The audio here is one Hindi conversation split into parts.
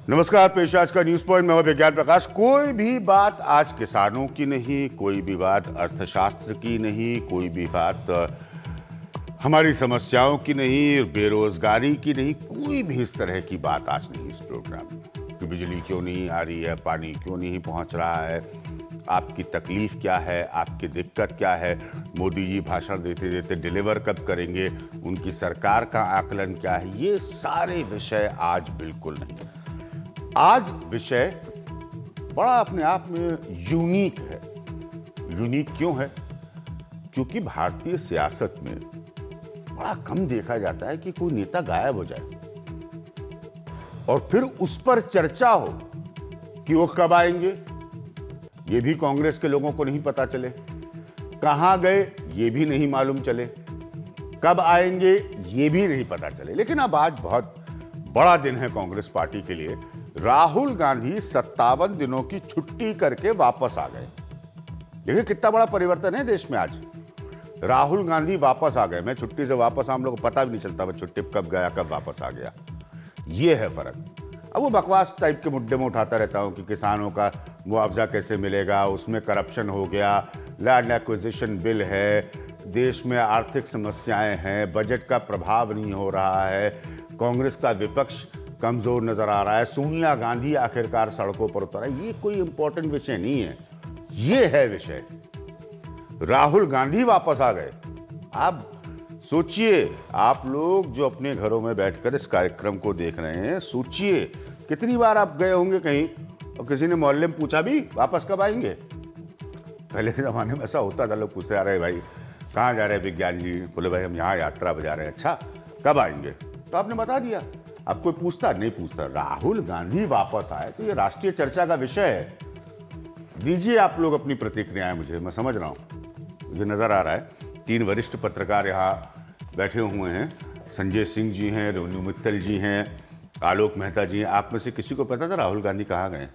नमस्कार, पेश आज का न्यूज पॉइंट में हूं विज्ञान प्रकाश। कोई भी बात आज किसानों की नहीं, कोई भी बात अर्थशास्त्र की नहीं, कोई भी बात हमारी समस्याओं की नहीं, बेरोजगारी की नहीं, कोई भी इस तरह की बात आज नहीं इस प्रोग्राम में। कि बिजली क्यों नहीं आ रही है, पानी क्यों नहीं पहुंच रहा है, आपकी तकलीफ क्या है, आपकी दिक्कत क्या है, मोदी जी भाषण देते देते डिलीवर कब करेंगे, उनकी सरकार का आकलन क्या है, ये सारे विषय आज बिल्कुल नहीं। आज विषय बड़ा अपने आप में यूनिक है। यूनिक क्यों है? क्योंकि भारतीय सियासत में बड़ा कम देखा जाता है कि कोई नेता गायब हो जाए और फिर उस पर चर्चा हो कि वो कब आएंगे, ये भी कांग्रेस के लोगों को नहीं पता चले, कहां गए ये भी नहीं मालूम चले, कब आएंगे ये भी नहीं पता चले। लेकिन अब आज बहुत बड़ा दिन है कांग्रेस पार्टी के लिए। राहुल गांधी 57 दिनों की छुट्टी करके वापस आ गए। देखिए कितना बड़ा परिवर्तन है देश में आज। राहुल गांधी वापस आ गए। मैं छुट्टी से वापस, हम लोग को पता भी नहीं चलता मैं छुट्टी कब गया कब वापस आ गया। ये है फर्क। अब वो बकवास टाइप के मुद्दे में उठाता रहता हूं कि किसानों का मुआवजा कैसे मिलेगा, उसमें करप्शन हो गया, लैंड एक्विजिशन बिल है, देश में आर्थिक समस्याएं हैं, बजट का प्रभाव नहीं हो रहा है, कांग्रेस का विपक्ष कमजोर नजर आ रहा है, सोनिया गांधी आखिरकार सड़कों पर उतर है। ये कोई इंपॉर्टेंट विषय नहीं है। ये है विषय, राहुल गांधी वापस आ गए। आप सोचिए, आप लोग जो अपने घरों में बैठकर इस कार्यक्रम को देख रहे हैं, सोचिए कितनी बार आप गए होंगे कहीं और किसी ने मोहल्ले में पूछा भी वापस कब आएंगे। पहले के जमाने में ऐसा होता था, लोग पूछते आ रहे भाई कहाँ जा रहे हैं विज्ञान जी, बोले भाई हम यहाँ यात्रा पर जा रहे हैं। अच्छा कब आएंगे? तो आपने बता दिया। अब कोई पूछता नहीं पूछता। राहुल गांधी वापस आए तो ये राष्ट्रीय चर्चा का विषय है। दीजिए आप लोग अपनी प्रतिक्रियाएं मुझे। मैं समझ रहा हूं, मुझे नजर आ रहा है 3 वरिष्ठ पत्रकार यहाँ बैठे हुए हैं। संजय सिंह जी हैं, रेणु मित्तल जी हैं, आलोक मेहता जी हैं। आप में से किसी को पता था राहुल गांधी कहाँ गए?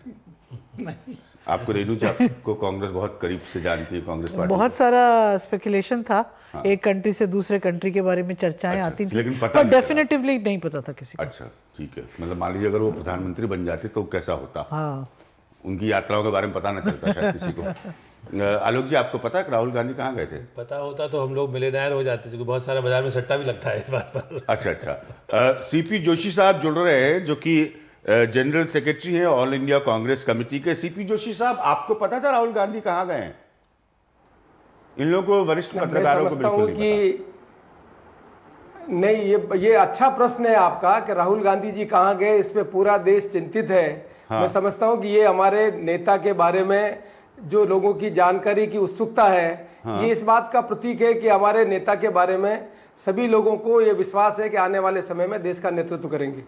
नहीं। आपको रेणु जी को कांग्रेस बहुत करीब से जानती है, कांग्रेस पार्टी बहुत सारा स्पेकुलेशन था। हाँ। एक कंट्री से दूसरे कंट्री के बारे में चर्चाएं आती थी, लेकिन पता डेफिनेटिवली नहीं पता था किसी को। अच्छा ठीक है। मतलब मान लीजिए अगर वो प्रधानमंत्री बन जाते तो कैसा होता। हाँ। उनकी यात्राओं के बारे में पता न चलता शायद किसी को। आलोक जी आपको पता है कि राहुल गांधी कहाँ गए थे? पता होता तो हम लोग मिलियनेयर हो जाते, क्योंकि बहुत सारा बाजार में सट्टा भी लगता है इस बात पर। अच्छा। सीपी जोशी साहब जुड़ रहे हैं, जो कि जनरल सेक्रेटरी हैं ऑल इंडिया कांग्रेस कमेटी के। सीपी जोशी साहब, आपको पता था राहुल गांधी कहाँ गए हैं? इन लोगों को, वरिष्ठ पत्रकारों को बिल्कुल नहीं पता। नहीं, ये अच्छा प्रश्न है आपका कि राहुल गांधी जी कहाँ गए, इस पे पूरा देश चिंतित है। हाँ। मैं समझता हूँ कि ये हमारे नेता के बारे में जो लोगों की जानकारी की उत्सुकता है, हाँ। ये इस बात का प्रतीक है कि हमारे नेता के बारे में सभी लोगों को ये विश्वास है कि आने वाले समय में देश का नेतृत्व करेंगे।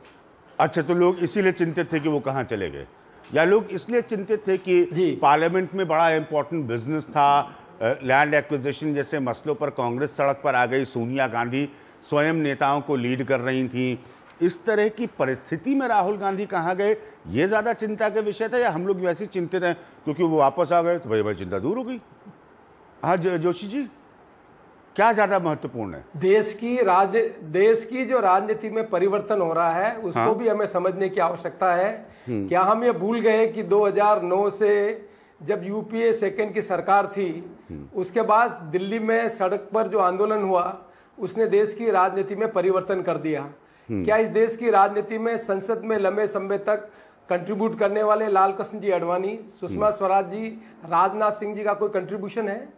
अच्छा, तो लोग इसीलिए चिंतित थे कि वो कहाँ चले गए, या लोग इसलिए चिंतित थे कि पार्लियामेंट में बड़ा इंपॉर्टेंट बिजनेस था, लैंड एक्विजिशन जैसे मसलों पर कांग्रेस सड़क पर आ गई, सोनिया गांधी स्वयं नेताओं को लीड कर रही थी, इस तरह की परिस्थिति में राहुल गांधी कहाँ गए, ये ज्यादा चिंता का विषय था, या हम लोग वैसे चिंतित हैं क्योंकि वो वापस आ गए तो भाई चिंता दूर हो गई? हाँ जोशी जी, क्या ज्यादा महत्वपूर्ण है? देश की जो राजनीति में परिवर्तन हो रहा है उसको हाँ? भी हमें समझने की आवश्यकता है। क्या हम ये भूल गए कि 2009 से जब यूपीए सेकंड की सरकार थी, उसके बाद दिल्ली में सड़क पर जो आंदोलन हुआ उसने देश की राजनीति में परिवर्तन कर दिया। क्या इस देश की राजनीति में संसद में लंबे समय तक कंट्रीब्यूट करने वाले लाल कृष्ण जी आडवाणी, सुषमा स्वराज जी, राजनाथ सिंह जी का कोई कंट्रीब्यूशन है?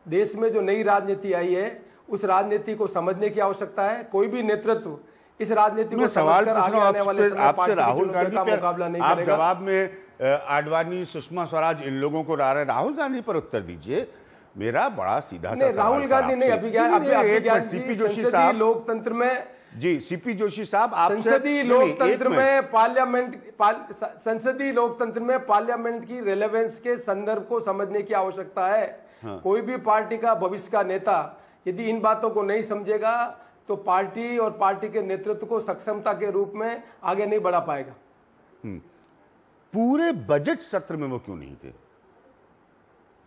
देश में जो नई राजनीति आई है उस राजनीति को समझने की आवश्यकता है। कोई भी नेतृत्व इस राजनीति को समझकर आगे आने वाले आपसे राहुल गांधी का मुकाबला नहीं करेगा। आप जवाब में आडवाणी, सुषमा स्वराज, इन लोगों को राहुल गांधी पर उत्तर दीजिए। मेरा बड़ा सीधा सा राहुल गांधी नहीं, अभी सीपी जोशी साहब लोकतंत्र में जी, सीपी जोशी साहब, आप संसदीय लोकतंत्र में पार्लियामेंट की रेलेवेंस के संदर्भ को समझने की आवश्यकता है। हाँ। कोई भी पार्टी का भविष्य का नेता यदि इन बातों को नहीं समझेगा तो पार्टी और पार्टी के नेतृत्व को सक्षमता के रूप में आगे नहीं बढ़ा पाएगा। पूरे बजट सत्र में वो क्यों नहीं थे?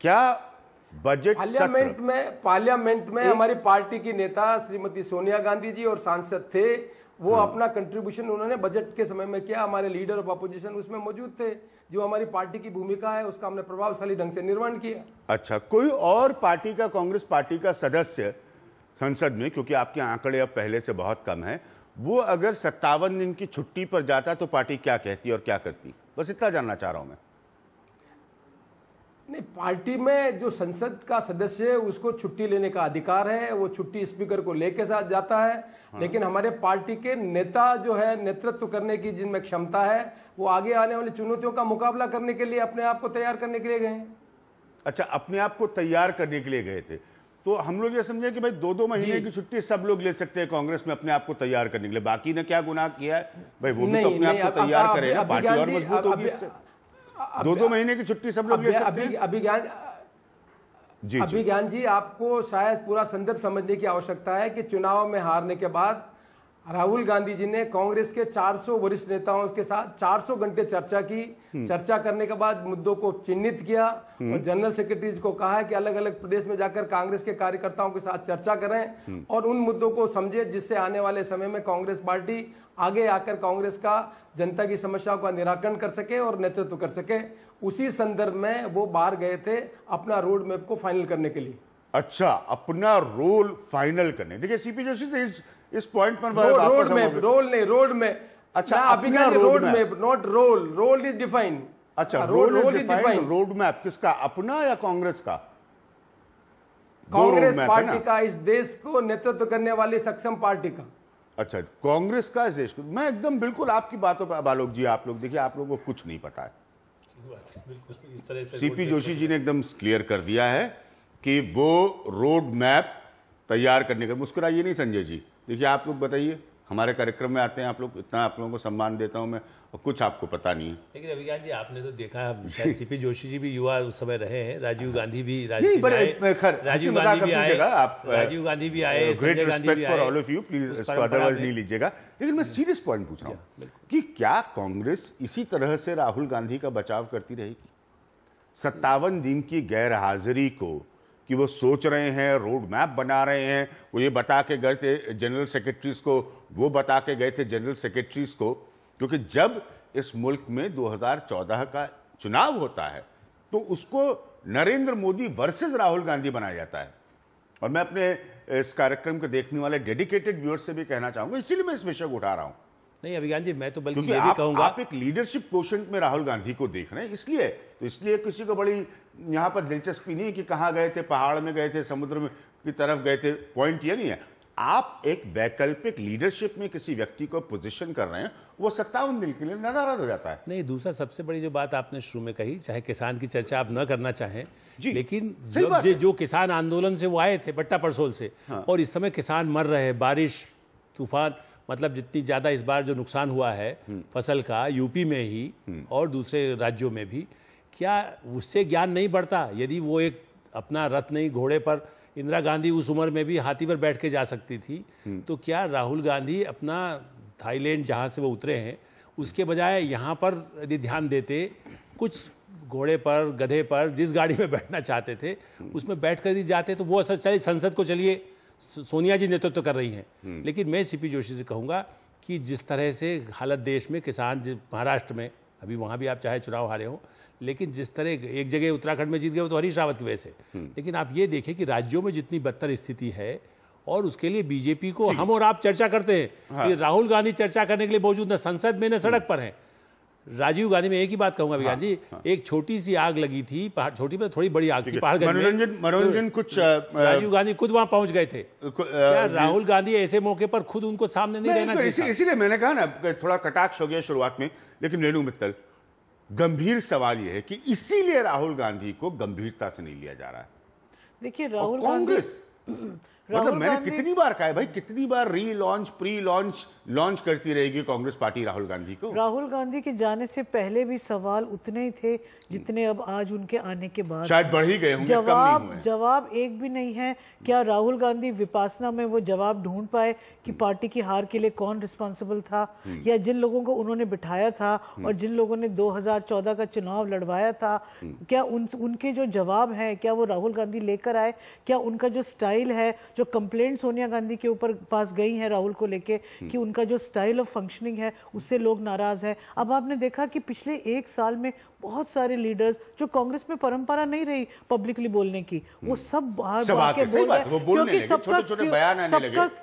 क्या बजट पार्लियामेंट में हमारी पार्टी की नेता श्रीमती सोनिया गांधी जी और सांसद थे, वो अपना कंट्रीब्यूशन उन्होंने बजट के समय में किया। हमारे लीडर ऑफ अपोजिशन उसमें मौजूद थे। जो हमारी पार्टी की भूमिका है उसका हमने प्रभावशाली ढंग से निर्वहन किया। अच्छा, कोई और पार्टी का, कांग्रेस पार्टी का सदस्य संसद में, क्योंकि आपके आंकड़े अब पहले से बहुत कम है, वो अगर 57 दिन की छुट्टी पर जाता तो पार्टी क्या कहती और क्या करती? बस इतना जानना चाह रहा हूं मैं। नहीं, पार्टी में जो संसद का सदस्य है उसको छुट्टी लेने का अधिकार है, वो छुट्टी स्पीकर को लेके साथ जाता है। लेकिन हमारे पार्टी के नेता जो है नेतृत्व करने की जिनमें क्षमता है, वो आगे आने वाली चुनौतियों का मुकाबला करने के लिए अपने आप को तैयार करने के लिए गए हैं। अच्छा, अपने आप को तैयार करने के लिए गए थे। तो हम लोग ये समझे कि भाई 2-2 महीने की छुट्टी सब लोग ले सकते हैं कांग्रेस में अपने आप को तैयार करने के लिए। बाकी ने क्या गुनाह किया है भाई? वो भी तो अपने आप को तैयार करेगा, पार्टी और मजबूत होगी इससे। 2-2 महीने की छुट्टी सब लोग ले सकते हैं। अभिज्ञान जी, आपको शायद पूरा संदर्भ समझने की आवश्यकता है कि चुनाव में हारने के बाद राहुल गांधी जी ने कांग्रेस के 400 वरिष्ठ नेताओं के साथ 400 घंटे चर्चा की। चर्चा करने के बाद मुद्दों को चिन्हित किया और जनरल सेक्रेटरीज को कहा है कि अलग अलग प्रदेश में जाकर कांग्रेस के कार्यकर्ताओं के साथ चर्चा करें और उन मुद्दों को समझे जिससे आने वाले समय में कांग्रेस पार्टी आगे आकर कांग्रेस का जनता की समस्याओं का निराकरण कर सके और नेतृत्व कर सके। उसी संदर्भ में वो बाहर गए थे अपना रोड मैप को फाइनल करने के लिए। अच्छा, अपना रोल फाइनल करने। देखिए सीपी जोशी तो इस पॉइंट पर रोड मैप। अच्छा, अपना road map, not role. Role is defined. अच्छा, role is defined. Road map किसका, अपना या कांग्रेस का? कांग्रेस पार्टी का, इस देश को नेतृत्व करने वाली सक्षम पार्टी का। अच्छा, कांग्रेस का इस देश को। मैं एकदम बिल्कुल आपकी बातों पर, बालोक जी आप लोग देखिए, आप लोगों को कुछ नहीं पता है। सीपी जोशी जी ने एकदम क्लियर कर दिया है कि वो रोड मैप तैयार करने का। मुस्कुराइए नहीं संजय जी। देखिए आप लोग बताइए, हमारे कार्यक्रम में आते हैं आप लोग, इतना आप लोगों को सम्मान देता हूं मैं, और कुछ आपको पता नहीं है। लेकिन अभिज्ञान जी, आपने तो देखा शायद सीपी जोशी जी भी युवा उस समय रहे हैं, राजीव गांधी भी आए, राजीव गांधी भी आए, संजय गांधी भी आए। ऑल ऑफ यू प्लीज, इसको अदरवाइज नहीं लीजिएगा। लेकिन मैं सीरियस पॉइंट पूछ रहा हूं कि क्या कांग्रेस इसी तरह से राहुल गांधी का बचाव करती रहेगी? 57 दिन की गैर हाजिरी को कि वो सोच रहे हैं, रोड मैप बना रहे हैं, वो ये बता के गए थे जनरल सेक्रेटरीज को, वो बता के गए थे जनरल सेक्रेटरीज को, क्योंकि जब इस मुल्क में 2014 का चुनाव होता है तो उसको नरेंद्र मोदी वर्सेस राहुल गांधी बनाया जाता है। और मैं अपने इस कार्यक्रम को देखने वाले डेडिकेटेड व्यूअर्स से भी कहना चाहूंगा, इसीलिए मैं इस विषय को उठा रहा हूं। नहीं अभिज्ञान जी, मैं तो बल्कि ये भी कहूंगा, आप एक लीडरशिप कोशेंट में राहुल गांधी को देख रहे हैं, इसलिए किसी को बड़ी यहां पर दिलचस्पी नहीं कि कहां गए थे, पहाड़ में गए थे, समुद्र में की तरफ गए थे। पॉइंट ये नहीं है। आप एक वैकल्पिक लीडरशिप में किसी व्यक्ति को पोजीशन कर रहे हैं, वो 57 दिन के लिए नाराज हो जाता है। नहीं, दूसरा सबसे बड़ी जो बात आपने शुरू में कही, चाहे किसान की चर्चा आप न करना चाहें, लेकिन जो किसान आंदोलन से वो आए थे बट्टा परसोल से, और इस समय किसान मर रहे हैं, बारिश, तूफान, मतलब जितनी ज़्यादा इस बार जो नुकसान हुआ है फसल का यूपी में ही और दूसरे राज्यों में भी, क्या उससे ज्ञान नहीं बढ़ता? यदि वो एक अपना रथ नहीं, घोड़े पर, इंदिरा गांधी उस उम्र में भी हाथी पर बैठ के जा सकती थी, तो क्या राहुल गांधी अपना थाईलैंड जहाँ से वो उतरे हैं उसके बजाय यहाँ पर यदि ध्यान देते, कुछ घोड़े पर, गधे पर, जिस गाड़ी में बैठना चाहते थे उसमें बैठ कर ही जाते, तो वो चलिए संसद को, चलिए सोनिया जी नेतृत्व कर रही हैं। लेकिन मैं सीपी जोशी से कहूँगा कि जिस तरह से हालत देश में, किसान महाराष्ट्र में, अभी वहाँ भी आप चाहे चुनाव हारे हो, लेकिन जिस तरह एक जगह उत्तराखंड में जीत गए वो तो हरीश रावत की वजह से, लेकिन आप ये देखें कि राज्यों में जितनी बदतर स्थिति है, और उसके लिए बीजेपी को हम और आप चर्चा करते हैं कि राहुल गांधी चर्चा करने के लिए मौजूद न संसद में न सड़क पर हैं। राजीव गांधी, में एक ही बात कहूंगा अभिज्ञान जी, एक छोटी सी आग लगी थी, छोटी में थोड़ी बड़ी आग थी पहाड़गंज में, मनोरंजन कुछ राजीव गांधी खुद वहां पहुंच गए थे। राहुल गांधी ऐसे मौके पर खुद उनको सामने नहीं रहना चाहिए। इसीलिए मैंने कहा ना, थोड़ा कटाक्ष हो गया शुरुआत में, लेकिन रेणु मित्तल, गंभीर सवाल यह है कि इसीलिए राहुल गांधी को गंभीरता से नहीं लिया जा रहा है। देखिए राहुल कांग्रेस, मतलब मैंने कितनी बार कहा है भाई, कितनी बार री लॉन्च, प्री लॉन्च लॉन्च करती रहेगी कांग्रेस पार्टी राहुल गांधी को? राहुल गांधी के जाने से पहले भी सवाल उतने ही थे जितने अब आज उनके आने के बाद शायद बढ़ ही गए होंगे, कम नहीं हुए। जवाब एक भी नहीं है। क्या राहुल गांधी विपासना में वो जवाब ढूंढ पाए कि पार्टी की हार के लिए कौन रिस्पॉन्सिबल था, या जिन लोगों को उन्होंने बिठाया था और जिन लोगों ने 2014 का चुनाव लड़वाया था, क्या उनके जो जवाब है क्या वो राहुल गांधी लेकर आए? क्या उनका जो स्टाइल है, जो कंप्लेंट सोनिया गांधी के ऊपर पास गई है राहुल को लेके कि उनका जो स्टाइल ऑफ फंक्शनिंग है उससे लोग नाराज है। अब आपने देखा कि पिछले एक साल में बहुत सारे लीडर्स जो कांग्रेस में परंपरा नहीं रही पब्लिकली बोलने की, वो सब बाहर आके बोल रहे हैं क्योंकि सबका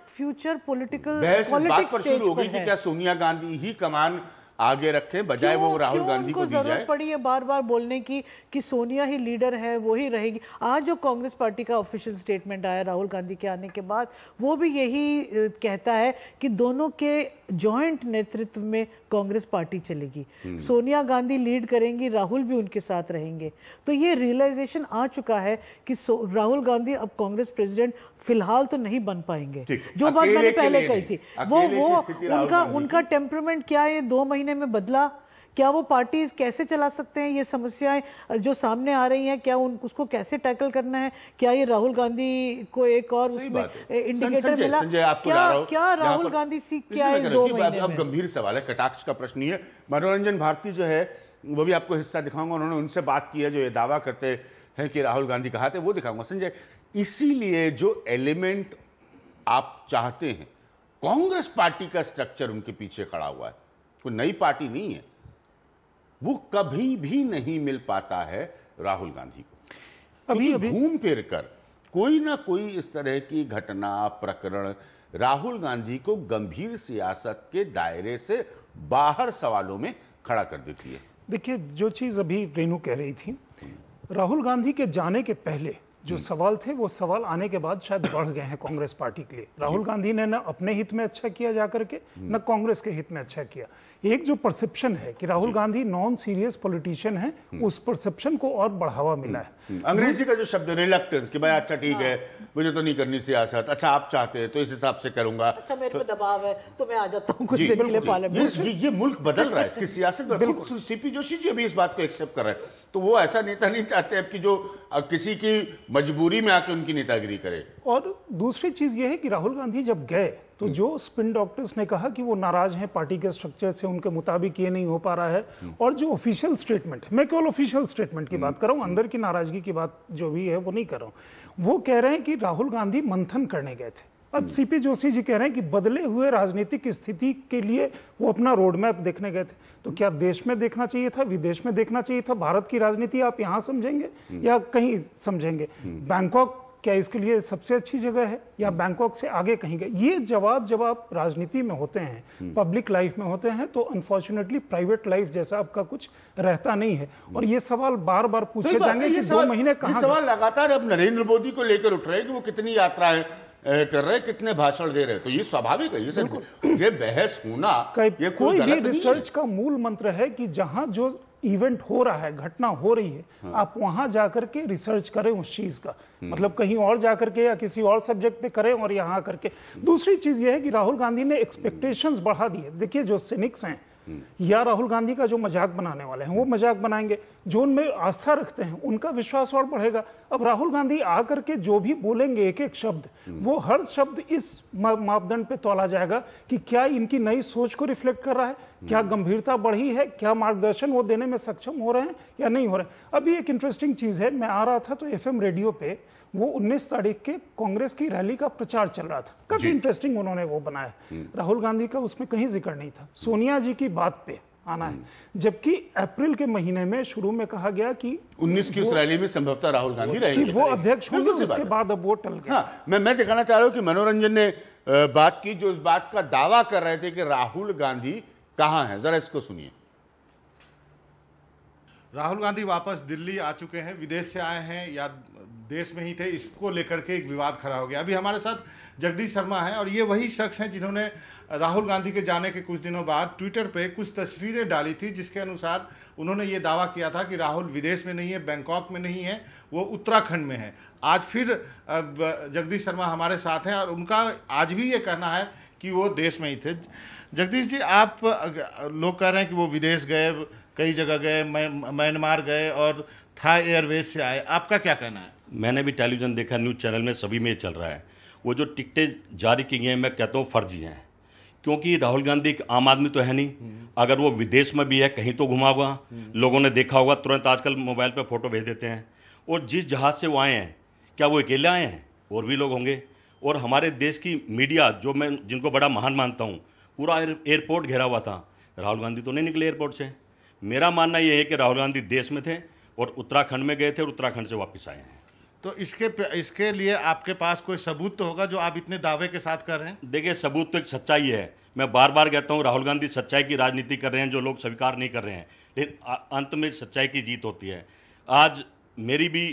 फ्यूचर पॉलिटिक्स स्टेज पर है। क्या सोनिया गांधी ही कमान आगे रखे बजाय वो राहुल गांधी को दी जाए? जरूरत पड़ी है बार बार बोलने की कि सोनिया ही लीडर है, वो ही रहेगी। आज जो कांग्रेस पार्टी का ऑफिशियल स्टेटमेंट आया राहुल गांधी के आने के बाद, वो भी यही कहता है कि दोनों के जॉइंट नेतृत्व में कांग्रेस पार्टी चलेगी, सोनिया गांधी लीड करेंगी, राहुल भी उनके साथ रहेंगे। तो ये रियलाइजेशन आ चुका है कि राहुल गांधी अब कांग्रेस प्रेसिडेंट फिलहाल तो नहीं बन पाएंगे। जो बात मैंने पहले कही थी, वो उनका टेम्परामेंट क्या है 2 महीने में बदला? क्या वो पार्टी कैसे चला सकते हैं? ये समस्याएं जो सामने आ रही हैं, क्या उसको कैसे टैकल करना है? क्या ये राहुल गांधी को एक और उसमें इंडिकेटर मिला? क्या राहुल गांधी सीख क्या है 2 महीने में? अब गंभीर सवाल है, कटाक्ष का प्रश्न नहीं है। मनोरंजन भारती जो है वो भी आपको हिस्सा दिखाऊंगा, उन्होंने उनसे बात की है जो ये दावा करते हैं कि राहुल गांधी कहा थे, वो दिखाऊंगा। संजय, इसीलिए जो एलिमेंट आप चाहते हैं, कांग्रेस पार्टी का स्ट्रक्चर उनके पीछे खड़ा हुआ है, कोई नई पार्टी नहीं है, वो कभी भी नहीं मिल पाता है राहुल गांधी को। अभी घूम फिर कर कोई ना कोई इस तरह की घटना प्रकरण राहुल गांधी को गंभीर सियासत के दायरे से बाहर सवालों में खड़ा कर देती है। देखिए, जो चीज अभी रेनू कह रही थी, राहुल गांधी के जाने के पहले जो सवाल थे वो सवाल आने के बाद शायद बढ़ गए हैं कांग्रेस पार्टी के लिए। राहुल गांधी ने न अपने हित में अच्छा किया जाकर के, न कांग्रेस के हित में अच्छा किया। एक जो परसेप्शन है कि Rahul Gandhi non serious politician है, उस परसेप्शन को और बढ़ावा मिला है। अंग्रेजी का जो शब्द रिलक्टेंस कि भाई अच्छा ठीक है, मुझे तो नहीं करनी सियासत, अच्छा आप चाहते हैं तो इस हिसाब से करूंगा, अच्छा मेरे पे दबाव है तो मैं आ जाता हूं कुछ दिन के लिए पार्लियामेंट। ये मुल्क बदल रहा है, इसकी सियासत बिल्कुल। सीपी जोशी जी अभी इस बात को एक्सेप्ट कर रहे हैं, तो वो ऐसा नेता नहीं चाहते अब कि जो किसी की मजबूरी में आके उनकी नेतागिरी करे। और दूसरी चीज ये है कि राहुल गांधी जब गए तो जो स्पिन डॉक्टर्स ने कहा कि वो नाराज हैं पार्टी के स्ट्रक्चर से, उनके मुताबिक ये नहीं हो पा रहा है, और जो ऑफिशियल स्टेटमेंट है, मैं केवल ऑफिशियल स्टेटमेंट की बात कर रहा हूं, अंदर की नाराजगी की बात जो भी है वो नहीं कर रहा हूं। वो कह रहे हैं कि राहुल गांधी मंथन करने गए थे। अब सीपी जोशी जी कह रहे हैं कि बदले हुए राजनीतिक स्थिति के लिए वो अपना रोड मैप देखने गए थे। तो क्या देश में देखना चाहिए था, विदेश में देखना चाहिए था? भारत की राजनीति आप यहां समझेंगे या कहीं समझेंगे? बैंकॉक क्या इसके लिए सबसे अच्छी जगह है या बैंकॉक से आगे कहीं गए? ये जवाब जब आप राजनीति में होते हैं, पब्लिक लाइफ में होते हैं, तो अनफॉर्चुनेटली प्राइवेट लाइफ जैसा आपका कुछ रहता नहीं है। और ये सवाल बार बार पूछे जाएंगे कि 2 महीने कहां? सवाल लगातार अब नरेंद्र मोदी को लेकर उठ रहे हैं कि वो कितनी यात्राएं कर रहे, कितने भाषण दे रहे हैं। तो ये स्वाभाविक है, ये बहस होना, ये कोई भी रिसर्च का मूल मंत्र है कि जहां जो इवेंट हो रहा है, घटना हो रही है, आप वहां जाकर के रिसर्च करें उस चीज का, मतलब कहीं और जाकर के या किसी और सब्जेक्ट पे करें और यहां करके। दूसरी चीज यह है कि राहुल गांधी ने एक्सपेक्टेशंस बढ़ा दी है। देखिए, जो सिनिक्स हैं या राहुल गांधी का जो मजाक बनाने वाले हैं वो मजाक बनाएंगे, जो उनमें आस्था रखते हैं उनका विश्वास और बढ़ेगा। अब राहुल गांधी आकर के जो भी बोलेंगे एक एक शब्द, वो हर शब्द इस मापदंड पे तोला जाएगा कि क्या इनकी नई सोच को रिफ्लेक्ट कर रहा है, क्या गंभीरता बढ़ी है, क्या मार्गदर्शन वो देने में सक्षम हो रहे हैं या नहीं हो रहे हैं। अभी एक इंटरेस्टिंग चीज है, मैं आ रहा था तो FM रेडियो पे वो 19 तारीख के कांग्रेस की रैली का प्रचार चल रहा था, काफी इंटरेस्टिंग उन्होंने वो बनाया। राहुल गांधी का उसमें कहीं जिक्र नहीं था, सोनिया जी की बात पे आना है, जबकि अप्रैल के महीने में शुरू में कहा गया कि 19 की उस रैली में संभवतः राहुल गांधी रहेंगे, वो अध्यक्ष होंगे, उसके बाद अब वो टल गया। हाँ, मैं दिखाना चाह रहा हूं कि मनोरंजन ने बात की जो इस बात का दावा कर रहे थे कि राहुल गांधी कहां है, जरा इसको सुनिए। राहुल गांधी वापस दिल्ली आ चुके हैं, विदेश से आए हैं या देश में ही थे, इसको लेकर के एक विवाद खड़ा हो गया। अभी हमारे साथ जगदीश शर्मा हैं और ये वही शख्स हैं जिन्होंने राहुल गांधी के जाने के कुछ दिनों बाद ट्विटर पे कुछ तस्वीरें डाली थी, जिसके अनुसार उन्होंने ये दावा किया था कि राहुल विदेश में नहीं है, बैंकॉक में नहीं है, वो उत्तराखंड में है। आज फिर जगदीश शर्मा हमारे साथ हैं और उनका आज भी ये कहना है कि वो देश में ही थे। जगदीश जी, आप लोग कह रहे हैं कि वो विदेश गए, कई जगह गए, म्यांमार गए और था एयरवेज से आए, आपका क्या कहना है? मैंने भी टेलीविज़न देखा, न्यूज़ चैनल में सभी में चल रहा है। वो जो टिकटें जारी की गई हैं, मैं कहता हूँ फर्जी हैं, क्योंकि राहुल गांधी एक आम आदमी तो है नहीं। अगर वो विदेश में भी है, कहीं तो घुमा हुआ, लोगों ने देखा होगा, तुरंत आजकल मोबाइल पे फोटो भेज देते हैं। और जिस जहाज़ से वो आए हैं, क्या वो अकेले आए हैं? और भी लोग होंगे। और हमारे देश की मीडिया जो मैं जिनको बड़ा महान मानता हूँ, पूरा एयरपोर्ट घेरा हुआ था, राहुल गांधी तो नहीं निकले एयरपोर्ट से। मेरा मानना यह है कि राहुल गांधी देश में थे और उत्तराखंड में गए थे और उत्तराखंड से वापस आए हैं। तो इसके लिए आपके पास कोई सबूत तो होगा जो आप इतने दावे के साथ कर रहे हैं? देखिए, सबूत तो एक सच्चाई है। मैं बार बार कहता हूँ, राहुल गांधी सच्चाई की राजनीति कर रहे हैं जो लोग स्वीकार नहीं कर रहे हैं, लेकिन अंत में सच्चाई की जीत होती है। आज मेरी भी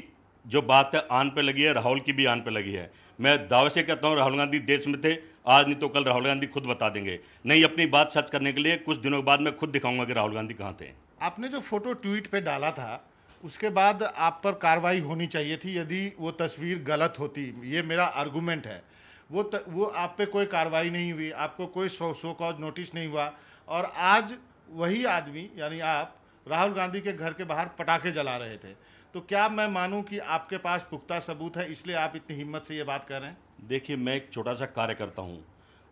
जो बात है आन पे लगी है, राहुल की भी आन पे लगी है। मैं दावे से कहता हूँ राहुल गांधी देश में थे, आज नहीं तो कल राहुल गांधी खुद बता देंगे। नहीं, अपनी बात सच करने के लिए कुछ दिनों बाद मैं खुद दिखाऊंगा कि राहुल गांधी कहाँ थे। आपने जो फोटो ट्वीट पे डाला था उसके बाद आप पर कार्रवाई होनी चाहिए थी यदि वो तस्वीर गलत होती, ये मेरा आर्गूमेंट है। वो आप पे कोई कार्रवाई नहीं हुई, आपको कोई सो कॉज नोटिस नहीं हुआ, और आज वही आदमी यानी आप राहुल गांधी के घर के बाहर पटाखे जला रहे थे। तो क्या मैं मानूं कि आपके पास पुख्ता सबूत है इसलिए आप इतनी हिम्मत से ये बात कर रहे हैं? देखिए, मैं एक छोटा सा कार्यकर्ता हूँ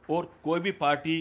और कोई भी पार्टी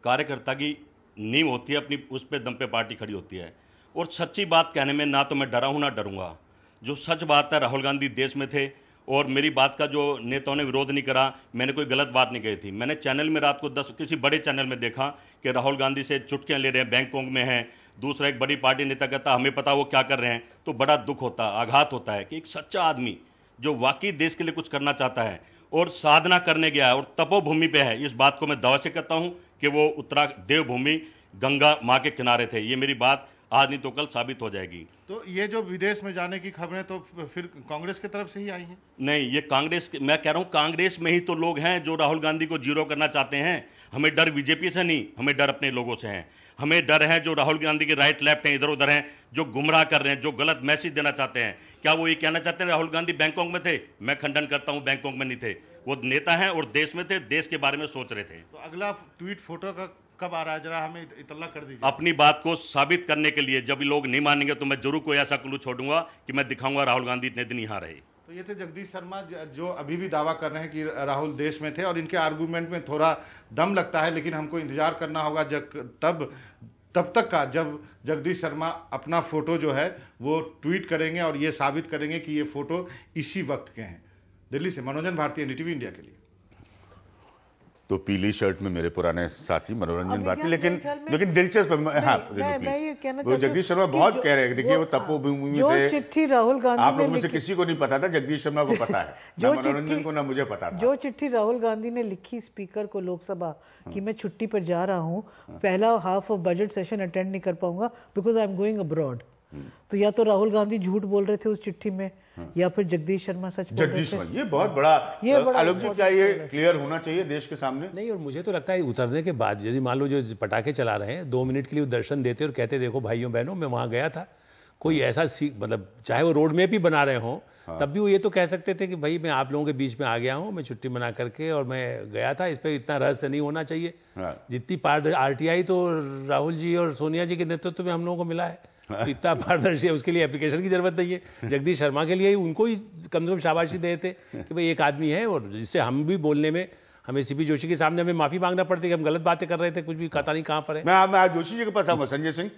कार्यकर्ता की नींव होती है, अपनी उस पे दम पे पार्टी खड़ी होती है। और सच्ची बात कहने में ना तो मैं डरा हूँ ना डरूंगा। जो सच बात है, राहुल गांधी देश में थे और मेरी बात का जो नेताओं ने विरोध नहीं करा, मैंने कोई गलत बात नहीं कही थी। मैंने चैनल में रात को 10 किसी बड़े चैनल में देखा कि राहुल गांधी से चुटकियाँ ले रहे हैं, बैंकॉक में हैं। दूसरा एक बड़ी पार्टी नेता कहता हमें पता वो क्या कर रहे हैं। तो बड़ा दुख होता है, आघात होता है कि एक सच्चा आदमी जो वाकई देश के लिए कुछ करना चाहता है और साधना करने गया है और तपोभूमि पे है, इस बात को मैं दावा से कहता हूँ कि वो देवभूमि गंगा माँ के किनारे थे। ये मेरी बात आज नहीं तो कल साबित हो जाएगी। तो ये जो विदेश में जाने की खबरें तो फिर कांग्रेस की तरफ से ही आई हैं? नहीं, ये कांग्रेस, मैं कह रहा हूँ कांग्रेस में ही तो लोग हैं जो राहुल गांधी को जीरो करना चाहते हैं। हमें डर बीजेपी से नहीं, हमें डर अपने लोगों से है। हमें डर है जो राहुल गांधी के राइट लेफ्ट हैं, इधर उधर हैं, जो गुमराह कर रहे हैं, जो गलत मैसेज देना चाहते हैं। क्या वो ये कहना चाहते हैं राहुल गांधी बैंकॉक में थे? मैं खंडन करता हूँ, बैंकॉक में नहीं थे। वो नेता हैं और देश में थे, देश के बारे में सोच रहे थे। तो अगला ट्वीट फोटो का कब आ रहा है, जरा हमें इतला कर दीजिए। अपनी बात को साबित करने के लिए जब लोग नहीं मानेंगे तो मैं जरूर कोई ऐसा क्लू छोड़ूंगा कि मैं दिखाऊंगा राहुल गांधी इतने दिन यहाँ रहे। तो ये थे जगदीश शर्मा जो अभी भी दावा कर रहे हैं कि राहुल देश में थे, और इनके आर्गूमेंट में थोड़ा दम लगता है, लेकिन हमको इंतजार करना होगा तब तक का जब जगदीश शर्मा अपना फोटो जो है वो ट्वीट करेंगे और ये साबित करेंगे कि ये फोटो इसी वक्त के हैं। दिल्ली से मनोरंजन भारती, एनडीटीवी इंडिया के लिए। तो पीली शर्ट में मेरे पुराने साथी मनोरंजन भारती, लेकिन दिलचस्प। हाँ, मैं ये कहना वो जगदीश शर्मा बहुत कह रहे हैं, देखिए वो तपोभूमि में थे। चिट्ठी राहुल गांधी आप लोगों में से किसी को नहीं पता था, जगदीश शर्मा को पता है। जो मनोरंजन को ना मुझे पता था। जो चिट्ठी राहुल गांधी ने लिखी स्पीकर को लोकसभा कि मैं छुट्टी पर जा रहा हूँ, पहला half of budget session attend नहीं कर पाऊंगा because I am going abroad. तो या तो राहुल गांधी झूठ बोल रहे थे उस चिट्ठी में, या फिर जगदीश शर्मा सच बोल रहे थे। ये बहुत बड़ा आलोक जी, क्या ये क्लियर होना चाहिए देश के सामने? नहीं, और मुझे तो लगता है उतरने के बाद यदि मान लो जो पटाखे चला रहे हैं 2 मिनट के लिए दर्शन देते और कहते देखो भाइयों बहनों मैं वहां गया था, कोई ऐसा मतलब चाहे वो रोड मैप ही बना रहे हों, तब भी वो ये तो कह सकते थे कि भाई मैं आप लोगों के बीच में आ गया हूं, मैं छुट्टी मना करके और मैं गया था। इस पर इतना रहस्य नहीं होना चाहिए। जितनी पारदर्शी तो राहुल जी और सोनिया जी के नेतृत्व में हम लोगों को मिला है, इतना पारदर्शी है, उसके लिए एप्लीकेशन की जरूरत नहीं है। जगदीश शर्मा के लिए ही उनको ही कम से कम शाबाशी देते कि भाई एक आदमी है, और जिससे हम भी बोलने में हमें सीपी जोशी के सामने हमें माफी मांगना पड़ती है कि हम गलत बातें कर रहे थे, कुछ भी पता नहीं कहाँ पर है। मैं आज जोशी जी के पास आऊँगा। संजय सिंह,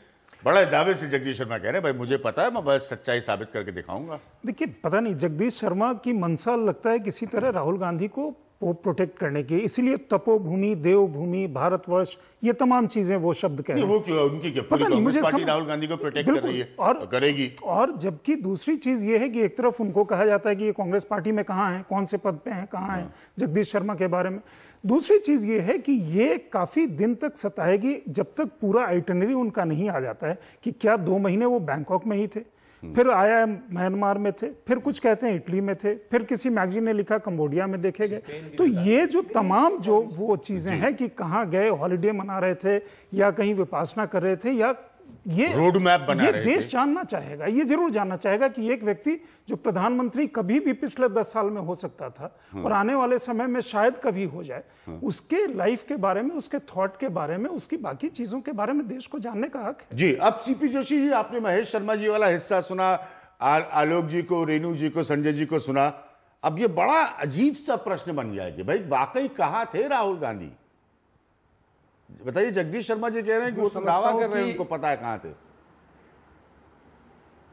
बड़ा दावे से जगदीश शर्मा कह रहे हैं भाई मुझे पता है, मैं बस सच्चाई साबित करके दिखाऊंगा। देखिए, पता नहीं जगदीश शर्मा की मंशा लगता है किसी तरह राहुल गांधी को प्रोटेक्ट करने की, इसीलिए तपोभूमि, देवभूमि, भारतवर्ष, ये तमाम चीजें वो शब्द कह रहे हैं। वो क्यों, उनकी क्या पूरी कांग्रेस पार्टी राहुल गांधी को प्रोटेक्ट कर रही है और करेगी। और जबकि दूसरी चीज ये है कि एक तरफ उनको कहा जाता है कि ये कांग्रेस पार्टी में कहाँ है, कौन से पद पे हैं, कहाँ है जगदीश शर्मा के बारे में। दूसरी चीज ये है कि ये काफी दिन तक सताएगी जब तक पूरा आइटनरी उनका नहीं आ जाता है कि क्या 2 महीने वो बैंकॉक में ही थे, फिर आया म्यांमार में थे, फिर कुछ कहते हैं इटली में थे, फिर किसी मैगजीन ने लिखा कंबोडिया में देखे गए। तो ये जो तमाम जो वो चीजें हैं कि कहाँ गए, हॉलिडे मना रहे थे या कहीं विपासना कर रहे थे, या ये रोड मैप बना ये रहे देश थे। जानना चाहेगा, ये जरूर जानना चाहेगा कि एक व्यक्ति जो प्रधानमंत्री कभी भी पिछले 10 साल में हो सकता था और आने वाले समय में शायद कभी हो जाए, उसके लाइफ के बारे में, उसके थॉट के बारे में, उसकी बाकी चीजों के बारे में देश को जानने का हक है। जी, अब सीपी जोशी जी, आपने महेश शर्मा जी वाला हिस्सा सुना, आलोक जी को, रेणु जी को, संजय जी को सुना। अब ये बड़ा अजीब सा प्रश्न बन जाए कि भाई वाकई कहां थे राहुल गांधी? बताइए। जगदीश शर्मा जी कह रहे हैं कि वो तो दावा कर रहे हैं उनको पता है कहां थे।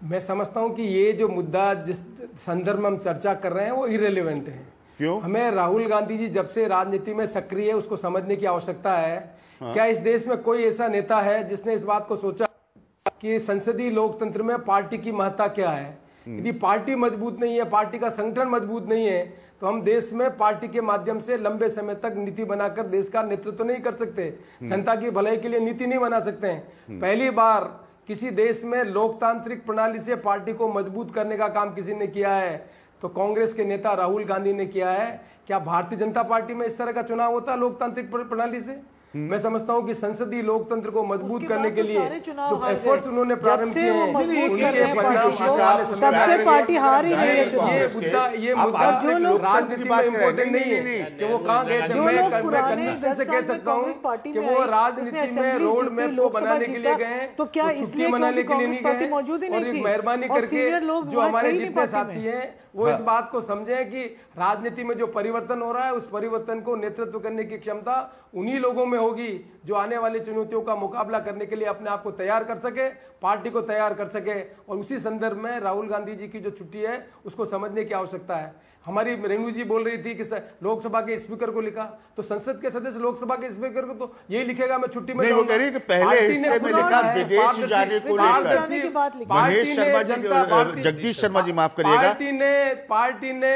मैं समझता हूं कि ये जो मुद्दा जिस संदर्भ में हम चर्चा कर रहे हैं वो इरेलीवेंट है, क्यों? हमें राहुल गांधी जी जब से राजनीति में सक्रिय है उसको समझने की आवश्यकता है। क्या इस देश में कोई ऐसा नेता है जिसने इस बात को सोचा कि संसदीय लोकतंत्र में पार्टी की महत्ता क्या है? यदि पार्टी मजबूत नहीं है, पार्टी का संगठन मजबूत नहीं है, तो हम देश में पार्टी के माध्यम से लंबे समय तक नीति बनाकर देश का नेतृत्व नहीं कर सकते, जनता की भलाई के लिए नीति नहीं बना सकते हैं। पहली बार किसी देश में लोकतांत्रिक प्रणाली से पार्टी को मजबूत करने का काम किसी ने किया है तो कांग्रेस के नेता राहुल गांधी ने किया है। क्या भारतीय जनता पार्टी में इस तरह का चुनाव होता है लोकतांत्रिक प्रणाली से? मैं समझता हूं कि संसदीय लोकतंत्र को मजबूत करने के लिए जो एफर्ट्स उन्होंने प्रारंभ किए हैं सबसे पार्टी हार ही रही है चुनाव। ये मुद्दा जो लोग राजनीति में इम्पोर्टेंट नहीं है कि वो कहां गए। जो मैं कन्विक्शन से कह सकता हूं कि वो राजनीति में रोड मैप को बनाने के लिए गए, तो क्या इसलिए क्योंकि कांग्रेस पार्टी मौजूद ही नहीं थी? मेहरबानी करके जो हमारे जितने साथी हैं वो इस बात को समझें कि राजनीति में जो परिवर्तन हो रहा है उस परिवर्तन को नेतृत्व करने की क्षमता उन्हीं लोगों में होगी जो आने वाली चुनौतियों का मुकाबला करने के लिए अपने आप को तैयार कर सके, पार्टी को तैयार कर सके। और उसी संदर्भ में राहुल गांधी जी की जो छुट्टी है उसको समझने की आवश्यकता है। हमारी रेणु जी बोल रही थी कि लोकसभा के स्पीकर को लिखा, तो संसद के सदस्य लोकसभा के स्पीकर को तो यही लिखेगा मैं छुट्टी में नहीं, पहले हिस्से में लिखा विदेश जाने को लेकर महेश शर्मा जी, जगदीश शर्मा जी माफ करिएगा, पार्टी ने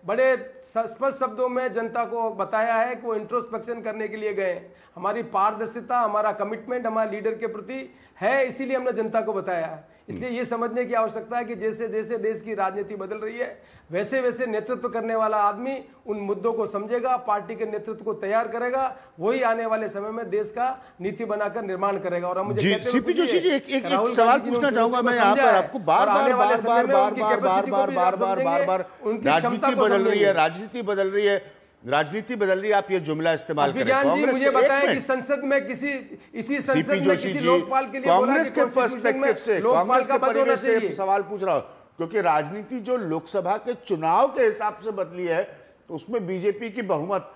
बड़े स्पष्ट शब्दों में जनता को बताया है कि वो इंट्रोस्पेक्शन करने के लिए गए। हमारी पारदर्शिता, हमारा कमिटमेंट हमारे लीडर के प्रति है, इसीलिए हमने जनता को बताया है। इसलिए ये समझने की आवश्यकता है कि जैसे जैसे देश की राजनीति बदल रही है वैसे वैसे नेतृत्व करने वाला आदमी उन मुद्दों को समझेगा, पार्टी के नेतृत्व को तैयार करेगा, वही आने वाले समय में देश का नीति बनाकर निर्माण करेगा। और मुझे सीपी जोशी जी एक सवाल पूछना चाहूंगा मैं यहाँ पर आपको। बार बार राजनीति बदल रही है, राजनीति बदल रही है, राजनीति बदल रही है, आप ये जुमला इस्तेमाल करें। कांग्रेस मुझे बताएं कि संसद में इसी संसद में किसी लोकपाल के लिए कांग्रेस के पर्सपेक्टिव से, कांग्रेस के परिवेश से सवाल पूछ रहा हूं, क्योंकि राजनीति जो लोकसभा के चुनाव के हिसाब से बदली है तो उसमें बीजेपी की बहुमत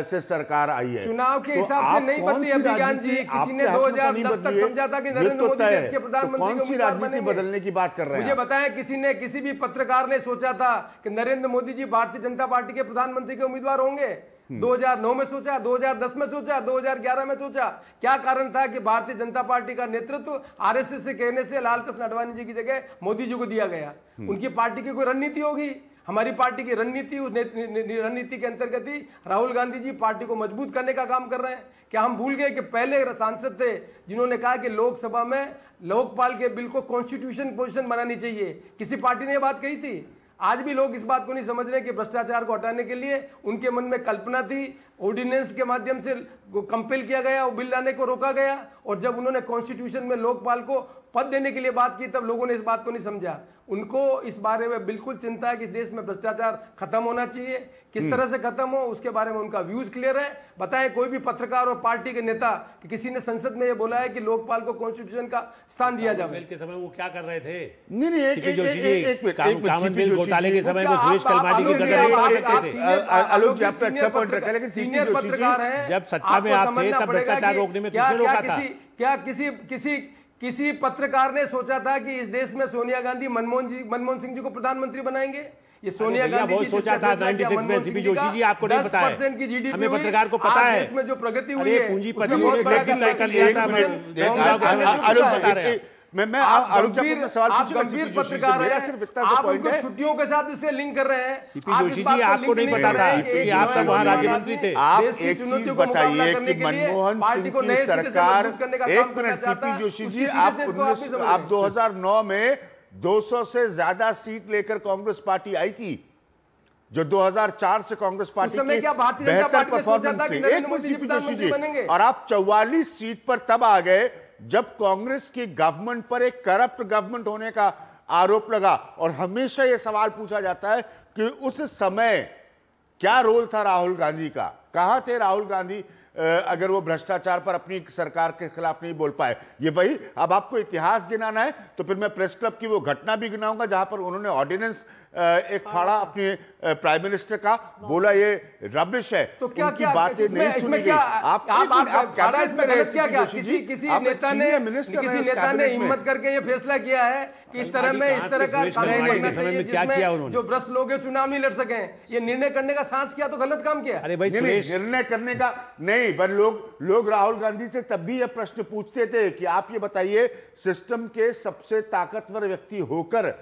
से सरकार आई है। चुनाव के हिसाब से नहीं बदली अभिज्ञान जी। किसी ने 2010 तक समझा था कि नरेंद्र मोदी देश के प्रधानमंत्री कौन सी राजनीति बदलने की बात कर रहे हैं? मुझे बताएं किसी भी पत्रकार ने सोचा था कि नरेंद्र मोदी जी भारतीय जनता पार्टी के प्रधानमंत्री के उम्मीदवार होंगे? 2009 में सोचा, 2010 में सोचा, 2011 में सोचा? क्या कारण था कि भारतीय जनता पार्टी का नेतृत्व आरएसएस से कहने से लालकृष्ण आडवाणी जी की जगह मोदी जी को दिया गया? उनकी पार्टी की कोई रणनीति होगी? हमारी पार्टी की रणनीति के अंतर्गत ही राहुल गांधी जी पार्टी को मजबूत करने का काम कर रहे हैं। क्या हम भूल गए कि पहले सांसद थे जिन्होंने कहा कि लोकसभा में लोकपाल के बिल को कॉन्स्टिट्यूशन पोजीशन बनानी चाहिए? किसी पार्टी ने यह बात कही थी? आज भी लोग इस बात को नहीं समझ रहे कि भ्रष्टाचार को हटाने के लिए उनके मन में कल्पना थी, ऑर्डिनेंस के माध्यम से कंपेल किया गया, वो बिल लाने को रोका गया, और जब उन्होंने कॉन्स्टिट्यूशन में लोकपाल को पद देने के लिए बात की तब लोगों ने इस बात को नहीं समझा। उनको इस बारे में बिल्कुल चिंता है कि देश में भ्रष्टाचार खत्म होना चाहिए। किस तरह से खत्म हो उसके बारे में उनका व्यूज क्लियर है। बताएं कोई भी पत्रकार और पार्टी के नेता कि किसी ने संसद में ये बोला है कि लोकपाल को कॉन्स्टिट्यूशन का स्थान दिया जाए? के समय वो क्या कर रहे थे? नहीं, कामन बिल घोटाले के समय वो सुरेश कलमाडी की कदर नहीं कर सकते थे। आलोक जी आपने अच्छा पॉइंट रखा, लेकिन सीनियर पत्रकार हैं, जब सत्ता में आप थे तब भ्रष्टाचार रोकने में किसने रोका था? क्या किसी पत्रकार ने सोचा था कि इस देश में सोनिया गांधी मनमोहन सिंह जी को प्रधानमंत्री बनाएंगे? ये सोनिया गांधी बहुत सोचा था 96 में। सीपी जोशी जी आपको नहीं पता है, हमें पत्रकार को पता है। इसमें जो प्रगति हुई है पूंजीपतियों ने तय कर लिया था। मैं आलोक जी आपको सवाल पूछूंगा। गंभीर पत्रकार है, आप उनको छुट्टियों के साथ इसे लिंक कर रहे हैं। सीपी जोशी जी आपको नहीं पता था कि आप सब वहाँ राज्य मंत्री थे। आप एक चीज बताइए कि मनमोहन सिंह की सरकार, एक मिनट सीपी जोशी जी, आप 2009 में 200 से ज्यादा सीट लेकर कांग्रेस पार्टी आई थी, जो 2004 से कांग्रेस पार्टी की बेहतर परफॉर्मेंस थी। एक मिनट सीपी जोशी जी, और आप 44 सीट पर तब आ गए जब कांग्रेस की गवर्नमेंट पर एक करप्ट गवर्नमेंट होने का आरोप लगा। और हमेशा यह सवाल पूछा जाता है कि उस समय क्या रोल था राहुल गांधी का, कहां थे राहुल गांधी अगर वो भ्रष्टाचार पर अपनी सरकार के खिलाफ नहीं बोल पाए। ये वही, अब आपको इतिहास गिनाना है तो फिर मैं प्रेस क्लब की वो घटना भी गिनाऊंगा जहां पर उन्होंने ऑर्डिनेंस एक फाड़ा अपने प्राइम मिनिस्टर का, बोला ये रबिश है, तो क्या उनकी बातें नहीं सुनी गई। आप कैबिनेट में रहे किसी नेता ने हिम्मत करके ये फैसला किया है कि इस तरह में इस तरह का समय में क्या किया उन्होंने, जो भ्रष्ट लोग चुनाव नहीं लड़ सके, ये निर्णय करने का साहस किया तो गलत काम किया। अरे भाई निर्णय करने का नहीं, पर लोग राहुल गांधी से तब भी ये प्रश्न पूछते थे कि आप ये बताइए, सिस्टम के सबसे ताकतवर व्यक्ति होकर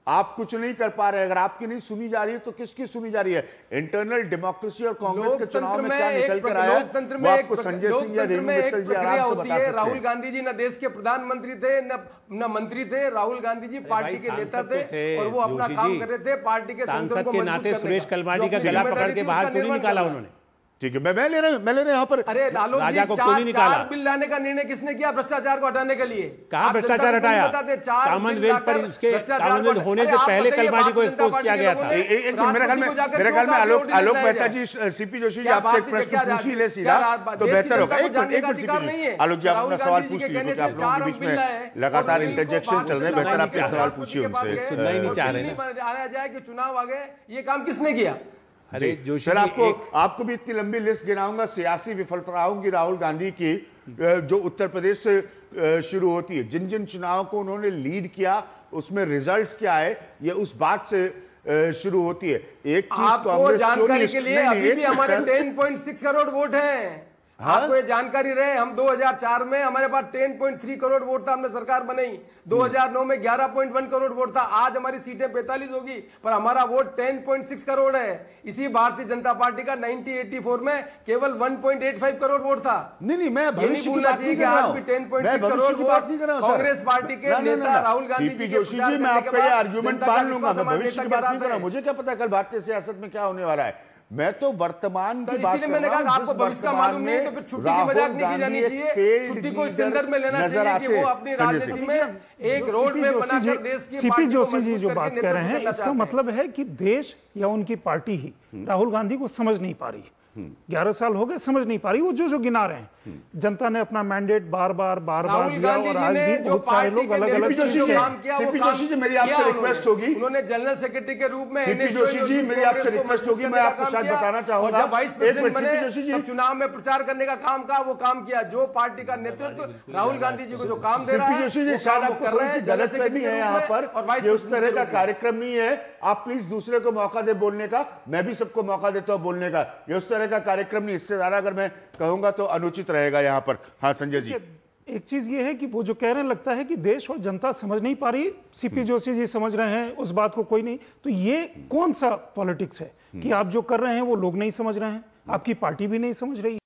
आप कुछ नहीं कर पा रहे, अगर आपकी नहीं सुनी जा रही है तो किसकी सुनी जा रही है? इंटरनल डेमोक्रेसी और कांग्रेस के चुनाव में क्या निकल कर आया, वो आपको संजय सिंह या रेणु मित्तल जी आराम से बता सकते हैं। राहुल गांधी जी न देश के प्रधानमंत्री थे न मंत्री थे, राहुल गांधी जी पार्टी के नेता थे और वो अपना काम कर रहे थे। पार्टी के सांसद के नाते सुरेश कलमाडी का गला पकड़ के बाहर क्यों नहीं निकाला उन्होंने? ठीक है, मैं ले रहा हूं यहाँ पर। अरे राजा को क्यों नहीं निकाला? बिल लाने का निर्णय किसने किया भ्रष्टाचार को हटाने के लिए? कहां भ्रष्टाचार हटाया? कॉमनवेल्थ पर उसके कॉमनवेल्थ होने से पहले कलमाडी को एक्सपोज किया गया था। मेरे ख्याल में आलोक मेहता जी, सीपी जोशी जी आपसे एक प्रश्न पूछ ही ले सीधा तो बेहतर होगा। एक मिनट आलोक जी, आप अपना सवाल पूछ लीजिए क्योंकि आप लोगों के बीच में लगातार इंटरजेक्शन चल रहे हैं। बेहतर आप एक सवाल पूछिए उनसे। सुनना ही नहीं चाह रहे आया जाए कि चुनाव आ गए, ये काम किसने किया? अरे जोशी, सर आपको भी इतनी लंबी लिस्ट गिनाऊंगा सियासी विफलताओं की राहुल गांधी की, जो उत्तर प्रदेश से शुरू होती है। जिन जिन चुनावों को उन्होंने लीड किया उसमें रिजल्ट्स क्या है, ये उस बात से शुरू होती है। एक चीज कांग्रेस जानकारी के लिए अभी भी हमारे 10.6 करोड़ वोट हैं। आपको ये जानकारी रहे, हम 2004 में हमारे पास 10.3 करोड़ वोट था, हमने सरकार बनाई। 2009 में 11.1 करोड़ वोट था, आज हमारी सीटें 45 होगी, पर हमारा वोट 10.6 करोड़ है। इसी भारतीय जनता पार्टी का 1984 में केवल 1.85 करोड़ वोट था। नहीं, मैं भविष्य की बात नहीं कर रहा हूं। मैं भविष्य की बात नहीं कर रहा हूं। कांग्रेस पार्टी के नेता राहुल गांधी सीपी जोशी जी, मैं आपका ये आर्ग्यूमेंट मान लूंगा, मैं भविष्य की बात नहीं कर रहा हूं। मुझे क्या पता कल भारतीय सियासत में क्या होने वाला है, मैं तो वर्तमान की बात कर रहा हूं। आपको भविष्य का मालूम नहीं तो फिर छुट्टी की मजाक नहीं की जानी चाहिए। छुट्टी को इस संदर्भ में लेना चाहिए कि वो अपनी राजनीति में एक रोड में बनाकर देश की। सीपी जोशी जी जो बात कह रहे हैं, इसका मतलब है कि देश या उनकी पार्टी ही राहुल गांधी को समझ नहीं पा रही। 11 साल हो गए, समझ नहीं पा रही। वो जो गिना रहे हैं, जनता ने अपना मैंडेट बार बार दिया और आज भी बहुत सारे लोग अलग अलग सीपी जोशी जी, मेरी आपसे रिक्वेस्ट होगी, उन्होंने जनरल सेक्रेटरी के रूप में। सीपी जोशी जी, मेरी आपसे रिक्वेस्ट होगी, मैं आपको शायद बताना चाहूंगा। एक मिनट, चुनाव में प्रचार करने का काम का वो काम किया जो पार्टी का नेतृत्व राहुल गांधी जी को जो काम दे रहा है। सीपी जोशी जी, शायद आपको थोड़ी सी गलतफहमी है यहाँ पर, ये उस तरह का कार्यक्रम नहीं है। आप प्लीज दूसरे को मौका दे बोलने का, मैं भी सबको मौका देता हूं बोलने का। ये उस तरह का कार्यक्रम नहीं, इससे ज्यादा अगर मैं कहूंगा तो अनुचित रहेगा यहाँ पर। हाँ संजय जी, एक चीज ये है कि वो जो कह रहे हैं, लगता है कि देश और जनता समझ नहीं पा रही। सीपी जोशी जी समझ रहे हैं, उस बात को कोई नहीं। तो ये कौन सा पॉलिटिक्स है कि आप जो कर रहे हैं वो लोग नहीं समझ रहे हैं, आपकी पार्टी भी नहीं समझ रही।